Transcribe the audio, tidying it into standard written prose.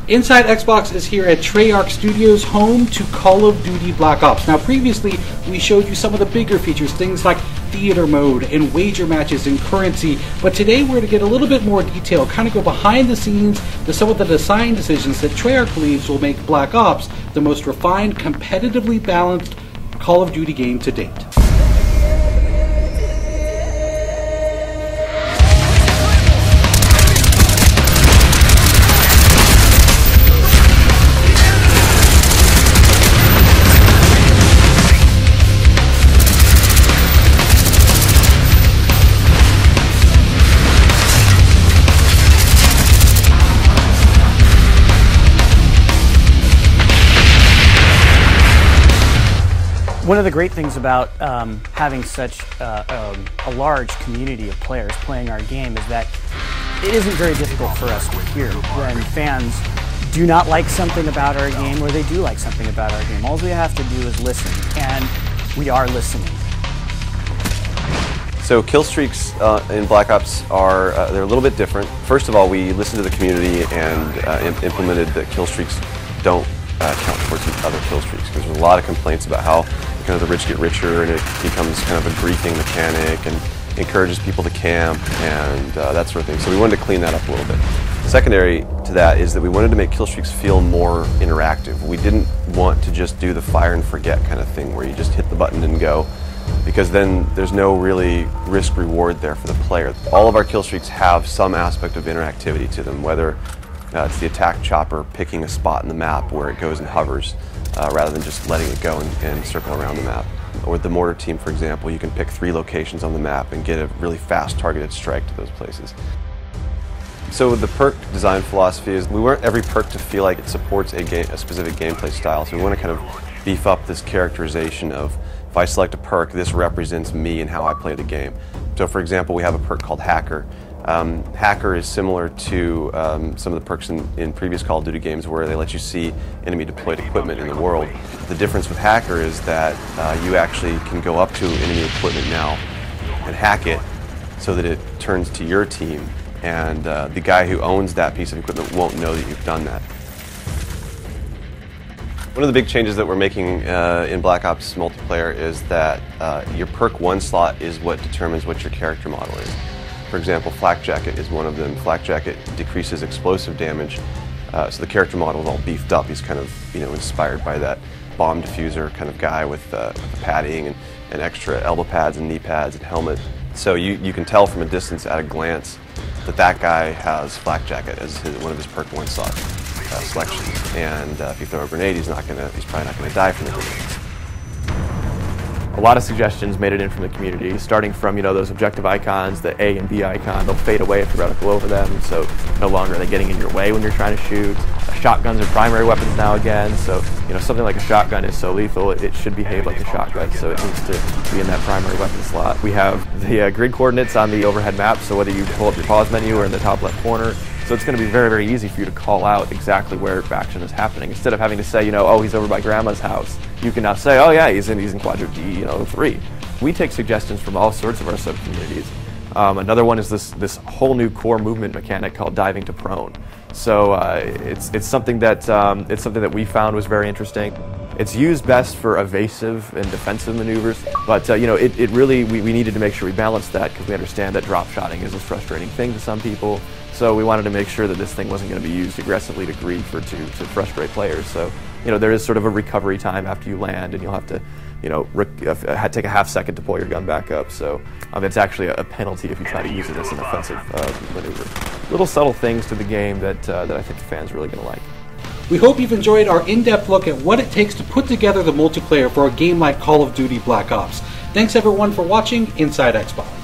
Inside Xbox is here at Treyarch Studios, home to Call of Duty Black Ops. Now previously we showed you some of the bigger features, things like theater mode and wager matches and currency, but today we're going to get a little bit more detail, kind of go behind the scenes to some of the design decisions that Treyarch believes will make Black Ops the most refined, competitively balanced Call of Duty game to date. One of the great things about having such a large community of players playing our game is that it isn't very difficult for us to hear when fans do not like something about our game or they do like something about our game. All we have to do is listen, and we are listening. So kill streaks in Black Ops are they're a little bit different. First of all, we listened to the community and implemented that kill streaks don't count towards other kill streaks, because there's a lot of complaints about how kind of the rich get richer and it becomes kind of a griefing mechanic and encourages people to camp and that sort of thing. So we wanted to clean that up a little bit. Secondary to that is that we wanted to make kill streaks feel more interactive. We didn't want to just do the fire and forget kind of thing where you just hit the button and go, because then there's no really risk reward there for the player. All of our kill streaks have some aspect of interactivity to them, whether it's the attack chopper picking a spot in the map where it goes and hovers rather than just letting it go and circle around the map. Or the mortar team, for example, you can pick 3 locations on the map and get a really fast targeted strike to those places. So the perk design philosophy is we want every perk to feel like it supports a specific gameplay style. So we want to kind of beef up this characterization of, if I select a perk, this represents me and how I play the game. So for example, we have a perk called Hacker. Hacker is similar to some of the perks in previous Call of Duty games where they let you see enemy deployed equipment in the world. The difference with Hacker is that you actually can go up to enemy equipment now and hack it so that it turns to your team, and the guy who owns that piece of equipment won't know that you've done that. One of the big changes that we're making in Black Ops multiplayer is that your perk 1 slot is what determines what your character model is. For example, Flak Jacket is one of them. Flak Jacket decreases explosive damage, so the character model is all beefed up. He's kind of, inspired by that bomb diffuser kind of guy with the padding and extra elbow pads and knee pads and helmet. So you can tell from a distance at a glance that that guy has Flak Jacket as one of his perk 1 slot selections. And if you throw a grenade, he's probably not going to die from the grenade. A lot of suggestions made it in from the community, starting from those objective icons, the A and B icon. They'll fade away if you reticle over them, so no longer are they getting in your way when you're trying to shoot. Shotguns are primary weapons now again, so something like a shotgun is so lethal, it should behave like a shotgun, so it needs to be in that primary weapon slot. We have the grid coordinates on the overhead map, so whether you pull up your pause menu or in the top left corner, so it's going to be very, very easy for you to call out exactly where action is happening. Instead of having to say, oh, he's over by grandma's house, you can now say, oh yeah, he's in quadrant D, 3. We take suggestions from all sorts of our sub-communities. Another one is this whole new core movement mechanic called diving to prone. So it's something that we found was very interesting. It's used best for evasive and defensive maneuvers, but it really we needed to make sure we balanced that, because we understand that drop shotting is a frustrating thing to some people. So we wanted to make sure that this thing wasn't going to be used aggressively to grief or to frustrate players. So there is sort of a recovery time after you land, and you'll have to take a half second to pull your gun back up. So it's actually a penalty if you try to use it as an offensive maneuver. Little subtle things to the game that I think the fans are really going to like. We hope you've enjoyed our in-depth look at what it takes to put together the multiplayer for a game like Call of Duty Black Ops. Thanks everyone for watching Inside Xbox.